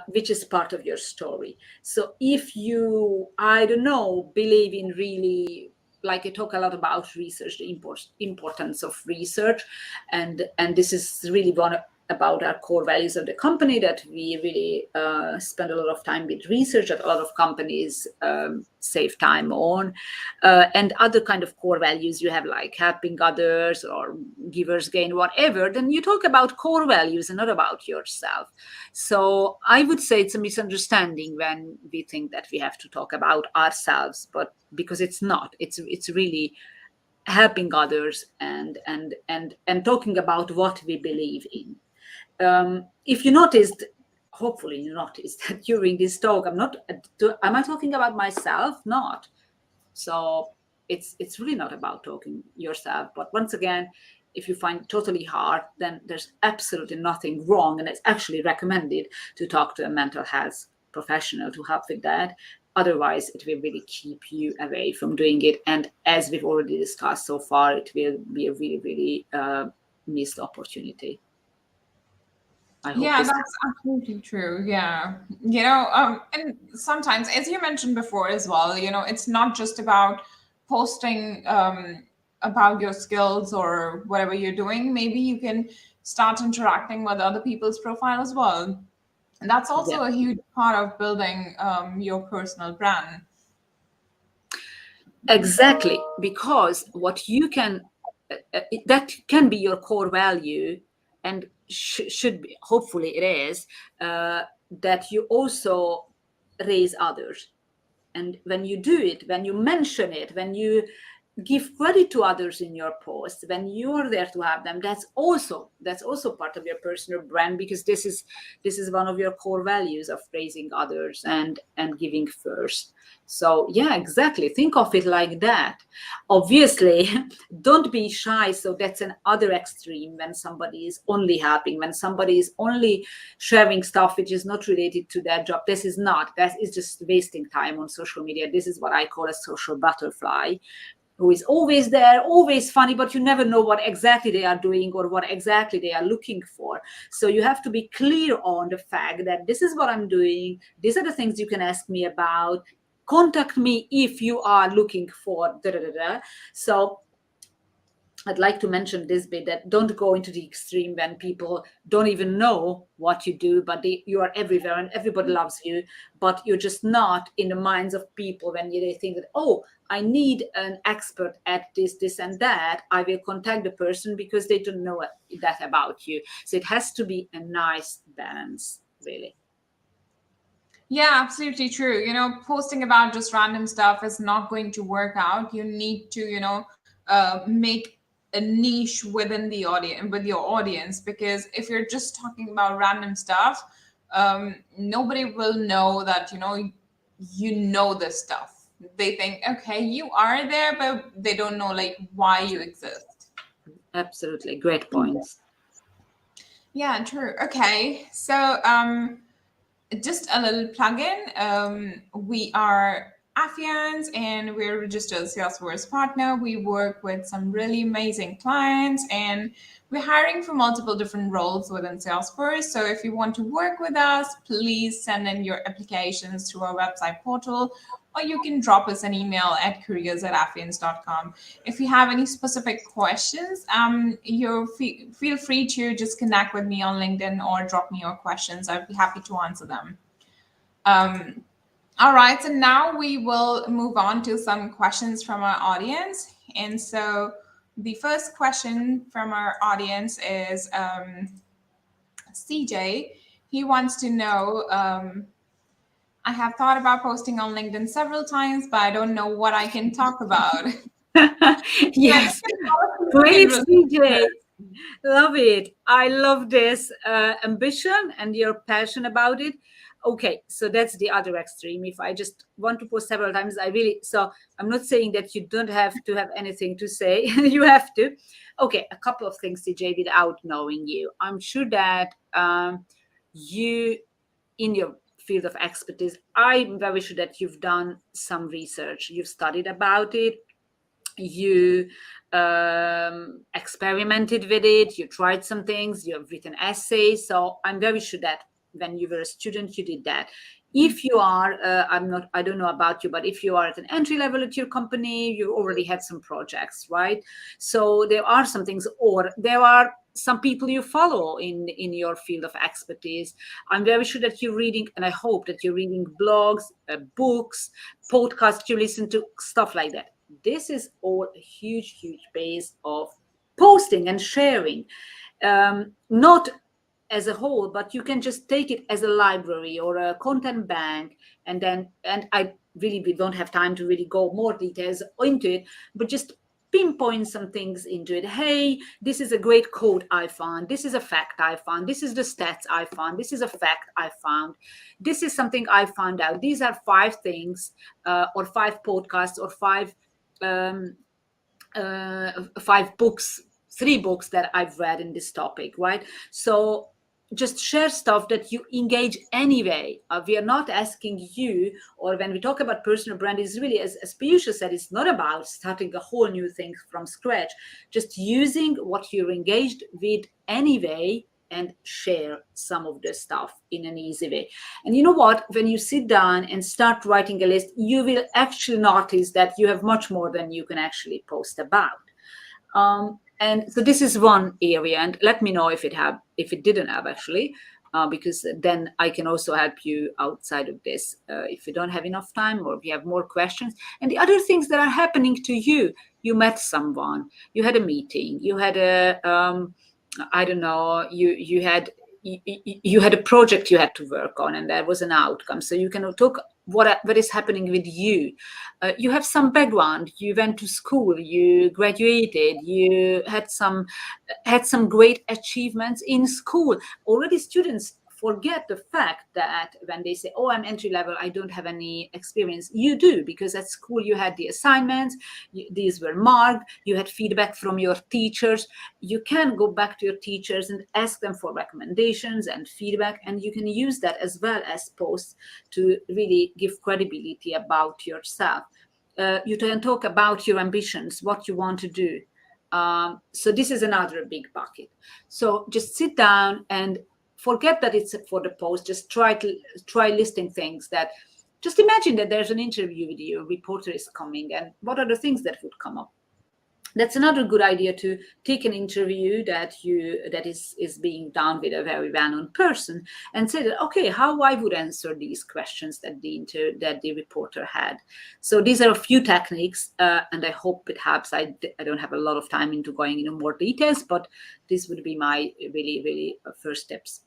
which is part of your story. So if you, I don't know, believe in really, like I talk a lot about research, the importance of research, and this is really one about our core values of the company, that we really spend a lot of time with research that a lot of companies save time on, and other kind of core values you have, like helping others or givers gain, whatever, then you talk about core values and not about yourself. So I would say it's a misunderstanding when we think that we have to talk about ourselves, but because it's not, it's really helping others and talking about what we believe in. If you noticed, hopefully you noticed that during this talk, am I talking about myself? Not. So it's really not about talking yourself. But once again, if you find it totally hard, then there's absolutely nothing wrong, and it's actually recommended to talk to a mental health professional to help with that. Otherwise, it will really keep you away from doing it. And as we've already discussed so far, it will be a really, really missed opportunity. I hope Yeah, this. that's absolutely true. Yeah. And sometimes, as you mentioned before as well, it's not just about posting about your skills or whatever you're doing. Maybe you can start interacting with other people's profile as well. And that's Yeah. also a huge part of building your personal brand. Exactly, because what you can, that can be your core value, and should be, hopefully it is, that you also raise others. And when you do it, when you mention it, when you give credit to others in your posts, when you're there to have them, that's also part of your personal brand, because this is one of your core values of raising others and giving first. So yeah, exactly, think of it like that. Obviously, don't be shy. So that's an other extreme, when somebody is only helping, when somebody is only sharing stuff which is not related to their job. That is just wasting time on social media. This is what I call a social butterfly, who is always there, always funny, but you never know what exactly they are doing or what exactly they are looking for. So you have to be clear on the fact that this is what I'm doing. These are the things you can ask me about. Contact me if you are looking for da da da da. So I'd like to mention this bit, that don't go into the extreme when people don't even know what you do, but you are everywhere and everybody loves you, but you're just not in the minds of people when they think that, oh, I need an expert at this, this, and that. I will contact the person because they don't know that about you. So it has to be a nice balance, really. Yeah, absolutely true. Posting about just random stuff is not going to work out. You need to, make a niche within the audience, with your audience, because if you're just talking about random stuff, nobody will know that, this stuff. They think, okay, you are there, but they don't know like why you exist. Absolutely. Great points. Yeah, true. Okay. So, just a little plug-in. We are Affians, and we're a registered Salesforce partner. We work with some really amazing clients, and we're hiring for multiple different roles within Salesforce. So if you want to work with us, please send in your applications to our website portal, or you can drop us an email at careers@affians.com. If you have any specific questions, feel free to just connect with me on LinkedIn or drop me your questions. I'd be happy to answer them. All right, so now we will move on to some questions from our audience. And so the first question from our audience is CJ. He wants to know, I have thought about posting on LinkedIn several times, but I don't know what I can talk about. Yes, great, CJ. Love it. I love this ambition and your passion about it. Okay, so that's the other extreme. If I just want to post several times, so I'm not saying that you don't have to have anything to say. You have to. Okay, a couple of things, CJ, without knowing you. I'm sure that you, in your field of expertise, I'm very sure that you've done some research. You've studied about it. You experimented with it, you tried some things, you have written essays. So I'm very sure that when you were a student, you did that. If you are, I don't know about you, but if you are at an entry level at your company, you already had some projects, right? So there are some things, or there are some people you follow in your field of expertise. I'm very sure that you're reading, and I hope that you're reading blogs, books, podcasts, you listen to, stuff like that. This is all a huge base of posting and sharing, not as a whole, but you can just take it as a library or a content bank. And I really, we don't have time to really go more details into it, but just pinpoint some things into it. Hey, this is a great quote I found. This is a fact I found. This is the stats I found. This is a fact I found. This is something I found out. These are 5 things, or 5 podcasts, or 5 books, 3 books that I've read in this topic, right? So just share stuff that you engage anyway. We are not asking you, or when we talk about personal brand, it's really, as Piyusha said, it's not about starting a whole new thing from scratch. Just using what you're engaged with anyway and share some of the stuff in an easy way. And you know what? When you sit down and start writing a list, you will actually notice that you have much more than you can actually post about. And so this is one area, and let me know if it didn't have actually, because then I can also help you outside of this if you don't have enough time or if you have more questions. And the other things that are happening to you, you met someone, you had a meeting, you had a I don't know, you had a project you had to work on, and there was an outcome. So you can talk what is happening with you. You have some background. You went to school. You graduated. You had some great achievements in school. Already, students forget the fact that when they say, "Oh, I'm entry level, I don't have any experience," you do, because at school you had the assignments. These were marked. You had feedback from your teachers. You can go back to your teachers and ask them for recommendations and feedback, and you can use that as well as posts to really give credibility about yourself. You can talk about your ambitions, what you want to do. So this is another big bucket. So just sit down and forget that it's for the post. Just try listing things that, just imagine that there's an interview with you, a reporter is coming, and what are the things that would come up? That's another good idea, to take an interview that is being done with a very well-known person and say that, okay, how I would answer these questions that the reporter had. So these are a few techniques, and I hope it helps. I don't have a lot of time into going into more details, but this would be my really first tips.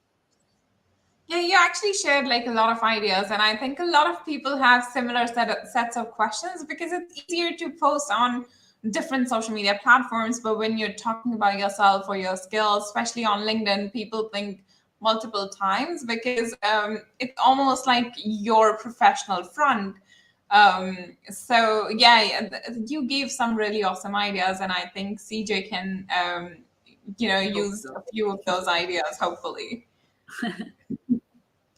Yeah, you actually shared like a lot of ideas, and I think a lot of people have similar sets of questions, because it's easier to post on different social media platforms, but when you're talking about yourself or your skills, especially on LinkedIn, people think multiple times, because it's almost like your professional front. So yeah, you gave some really awesome ideas, and I think CJ can use a few of those ideas, hopefully.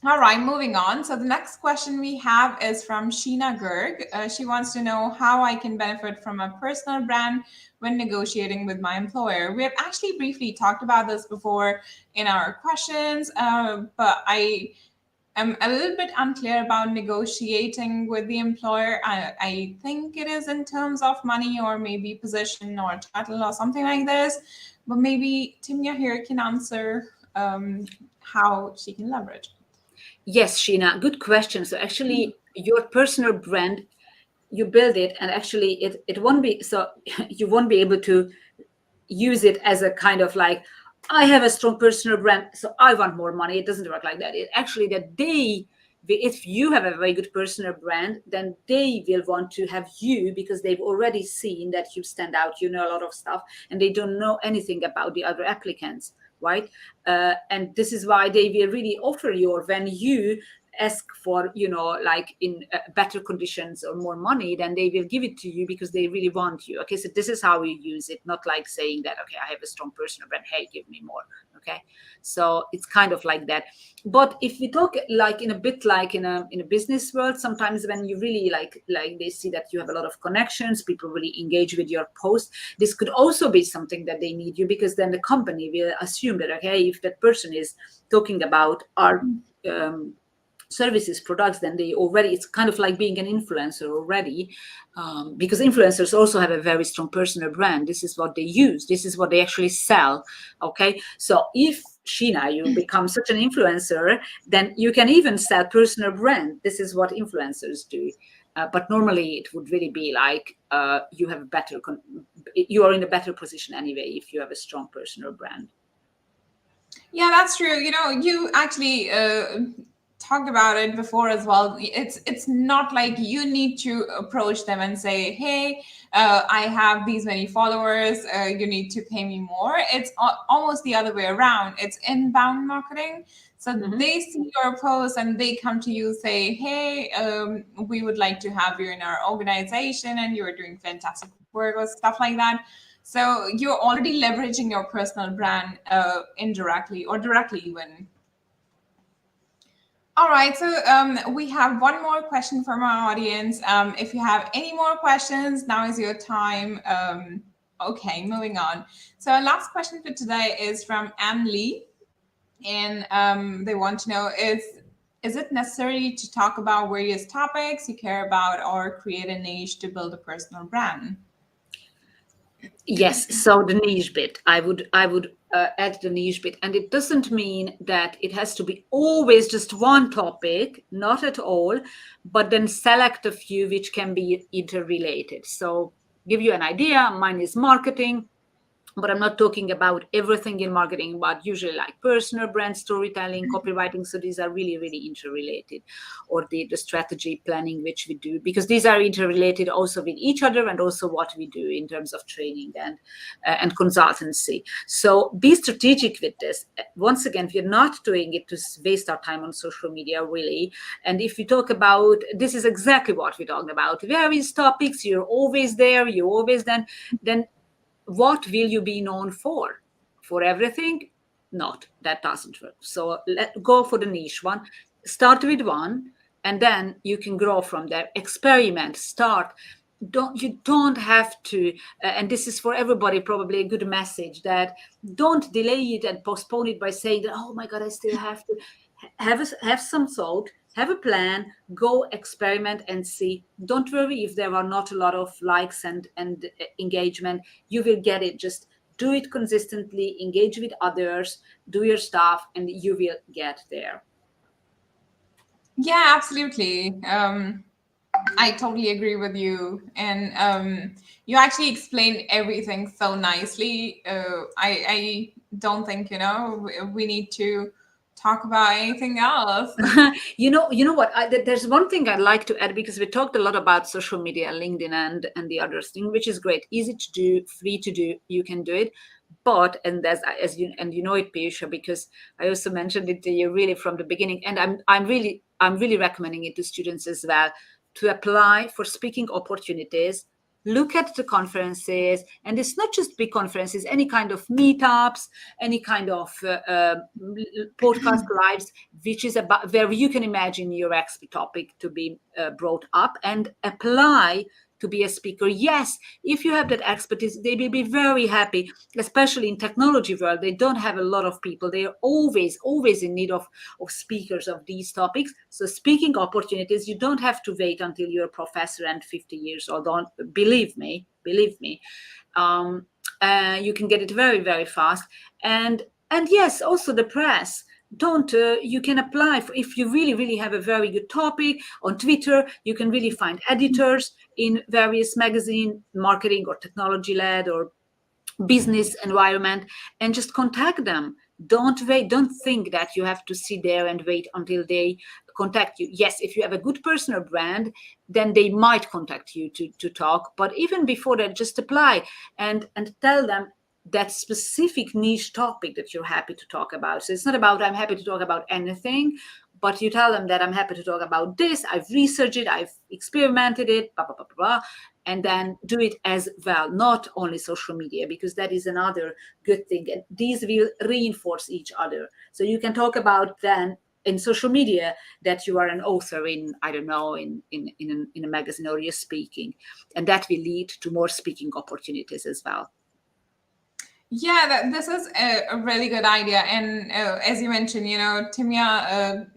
All right, moving on. So the next question we have is from Sheena Gerg. She wants to know how I can benefit from a personal brand when negotiating with my employer. We have actually briefly talked about this before in our questions, but I'm a little bit unclear about negotiating with the employer. I think it is in terms of money or maybe position or title or something like this. But maybe Timia here can answer how she can leverage. Yes, Sheena, good question. So actually, your personal brand, you build it, and actually, it won't be so you won't be able to use it as a kind of like, I have a strong personal brand, so I want more money. It doesn't work like that. It actually that they, if you have a very good personal brand, then they will want to have you because they've already seen that you stand out, you know a lot of stuff, and they don't know anything about the other applicants, right? And this is why they will really offer you, or when you ask for, like in better conditions or more money, then they will give it to you because they really want you. Okay, so this is how you use it, not like saying that, okay, I have a strong personal brand, hey, give me more. Okay, so it's kind of like that. But if we talk like in a bit like in a business world, sometimes when you really like they see that you have a lot of connections, people really engage with your post, this could also be something that they need you, because then the company will assume that, okay, if that person is talking about our services, products, then they already, it's kind of like being an influencer already, because influencers also have a very strong personal brand. This is what they use, this is what they actually sell. Okay, so if Sheena, you become such an influencer, then you can even sell personal brand. This is what influencers do. But normally it would really be like you have a better you are in a better position anyway if you have a strong personal brand. Yeah, that's true. You know, you actually talked about it before as well. It's not like you need to approach them and say, "Hey, I have these many followers. You need to pay me more." It's almost the other way around. It's inbound marketing. So they see your post and they come to you, say, "Hey, we would like to have you in our organization, and you are doing fantastic work," or stuff like that. So you're already leveraging your personal brand indirectly or directly even. All right, so we have one more question from our audience. If you have any more questions, now is your time. Okay, moving on. So our last question for today is from Anne Lee, and they want to know is it necessary to talk about various topics you care about or create a niche to build a personal brand? Yes, so the niche bit, I would add the niche bit, and it doesn't mean that it has to be always just one topic, not at all, but then select a few which can be interrelated. So give you an idea, mine is marketing, but I'm not talking about everything in marketing, but usually like personal brand, storytelling, copywriting. So these are really, really interrelated, or the strategy planning, which we do, because these are interrelated also with each other, and also what we do in terms of training and consultancy. So be strategic with this. Once again, we're not doing it to waste our time on social media, really. And if we talk about, this is exactly what we're talking about, various topics, you're always there, you always then what will you be known for? For everything? Not. That doesn't work. So let go for the niche one. Start with one, and then you can grow from there. Experiment. Start. You don't have to, and this is for everybody probably a good message, that don't delay it and postpone it by saying that, oh my God, I still have to have some thought, have a plan, go experiment and see. Don't worry if there are not a lot of likes and engagement. You will get it. Just do it consistently, engage with others, do your stuff, and you will get there. Yeah, absolutely. I totally agree with you. And you actually explained everything so nicely. I don't think, we need to talk about anything else. You know what? There's one thing I'd like to add, because we talked a lot about social media, LinkedIn, and the other thing, which is great, easy to do, free to do. You can do it, but and as you know it, Piyusha, because I also mentioned it to you really from the beginning, and I'm really recommending it to students as well, to apply for speaking opportunities look at the conferences, and it's not just big conferences, any kind of meetups, any kind of podcast lives, which is about where you can imagine your expert topic to be brought up and apply to be a speaker. Yes, if you have that expertise, they will be very happy, especially in technology world. They don't have a lot of people. They are always in need of speakers of these topics. So speaking opportunities, you don't have to wait until you're a professor and 50 years old. Don't believe me. You can get it very, very fast. And yes, also the press. Don't You can apply for, if you really have a very good topic on Twitter. You can really find editors in various magazine, marketing or technology led or business environment, and just contact them. Don't wait. Don't think that you have to sit there and wait until they contact you. Yes, if you have a good personal brand, then they might contact you to talk. But even before that, just apply and tell them that specific niche topic that you're happy to talk about. So it's not about I'm happy to talk about anything, but you tell them that I'm happy to talk about this. I've researched it, I've experimented it, blah, blah, blah, blah, and then do it as well, not only social media, because that is another good thing. And these will reinforce each other. So you can talk about then in social media that you are an author in, I don't know, in a magazine, or you're speaking, and that will lead to more speaking opportunities as well. Yeah, this is a really good idea. And as you mentioned, Timea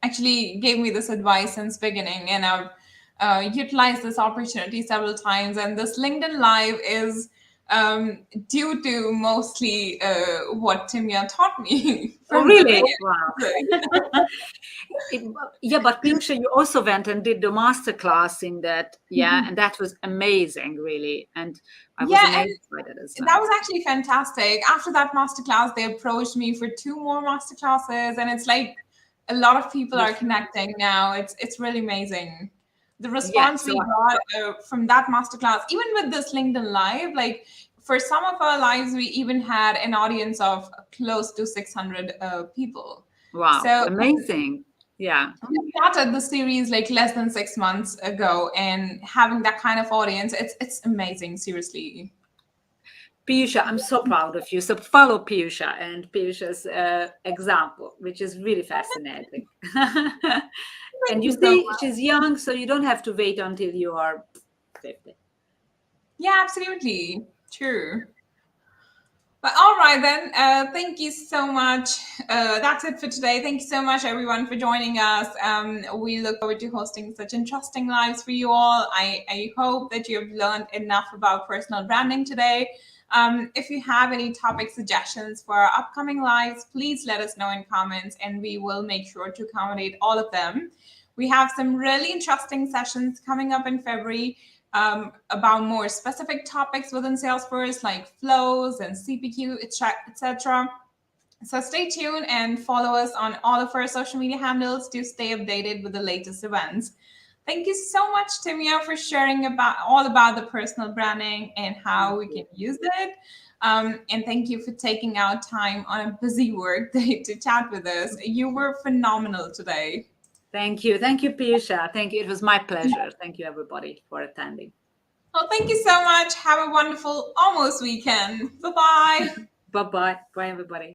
actually gave me this advice since beginning, and I've utilized this opportunity several times. And this LinkedIn Live is due to mostly what Timea taught me. Oh, from really? the Wow. Yeah, but Piyusha, you also went and did the master class in that. Yeah, and that was amazing, really. And I was Yeah, and amazed by that as well. that was actually fantastic. After that masterclass, they approached me for 2 more masterclasses, and it's like a lot of people are connecting now. It's really amazing. The response so we got from that masterclass, even with this LinkedIn Live, like for some of our lives, we even had an audience of close to 600 people. Wow, So amazing. Yeah. we started the series like less than 6 months ago, and having that kind of audience, it's amazing, seriously. Piyusha, I'm so proud of you. So follow Piyusha and Piyusha's example, which is really fascinating. And you see, she's young, so you don't have to wait until you are 50. Yeah, absolutely. True. But all right then, thank you so much. That's it for today. Thank you so much, everyone, for joining us. We look forward to hosting such interesting lives for you all. I hope that you've learned enough about personal branding today. If you have any topic suggestions for our upcoming lives, please let us know in comments, and we will make sure to accommodate all of them. We have some really interesting sessions coming up in February about more specific topics within Salesforce, like flows and CPQ, etc. So stay tuned and follow us on all of our social media handles to stay updated with the latest events. Thank you so much, Timea, for sharing all about the personal branding and how we can use it. And thank you for taking out time on a busy work day to chat with us. You were phenomenal today. Thank you. Thank you, Piyusha. Thank you. It was my pleasure. Thank you, everybody, for attending. Well, thank you so much. Have a wonderful almost weekend. Bye-bye. Bye-bye. Bye, everybody.